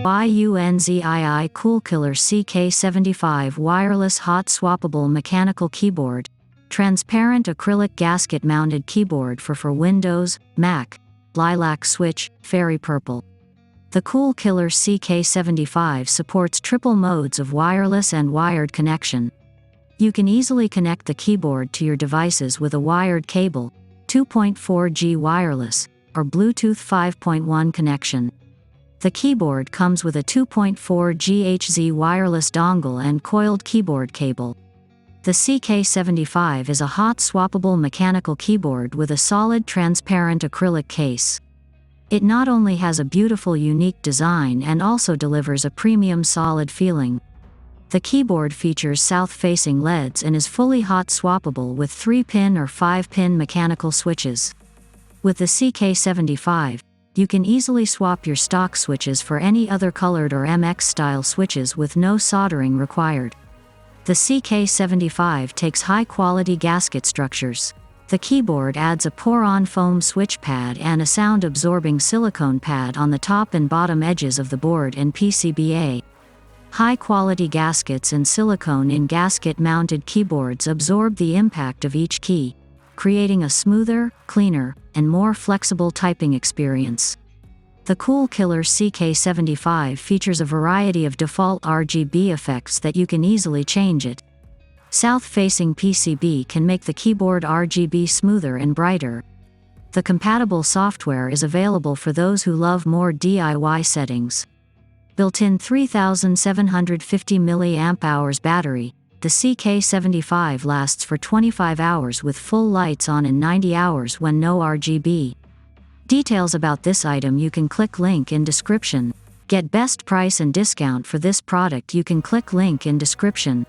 YUNZII Coolkiller CK75 Wireless Hot Swappable Mechanical Keyboard. Transparent acrylic gasket mounted keyboard for Windows, Mac. Lilac switch, fairy purple. The Coolkiller CK75 supports triple modes of wireless and wired connection. You can easily connect the keyboard to your devices with a wired cable, 2.4G wireless, or Bluetooth 5.1 connection. The keyboard comes with a 2.4 GHz wireless dongle and coiled keyboard cable. The CK75 is a hot swappable mechanical keyboard with a solid transparent acrylic case. It not only has a beautiful unique design and also delivers a premium solid feeling. The keyboard features south-facing LEDs and is fully hot swappable with 3-pin or 5-pin mechanical switches. With the CK75, you can easily swap your stock switches for any other colored or MX-style switches with no soldering required. The CK75 takes high-quality gasket structures. The keyboard adds a pour-on foam switch pad and a sound-absorbing silicone pad on the top and bottom edges of the board and PCBA. High-quality gaskets and silicone in gasket-mounted keyboards absorb the impact of each key, creating a smoother, cleaner, and more flexible typing experience. The Coolkiller CK75 features a variety of default RGB effects that you can easily change it. South-facing PCB can make the keyboard RGB smoother and brighter. The compatible software is available for those who love more DIY settings. Built-in 3750 mAh battery, the CK75 lasts for 25 hours with full lights on and 90 hours when no RGB. Details about this item you can click link in description. Get best price and discount for this product you can click link in description.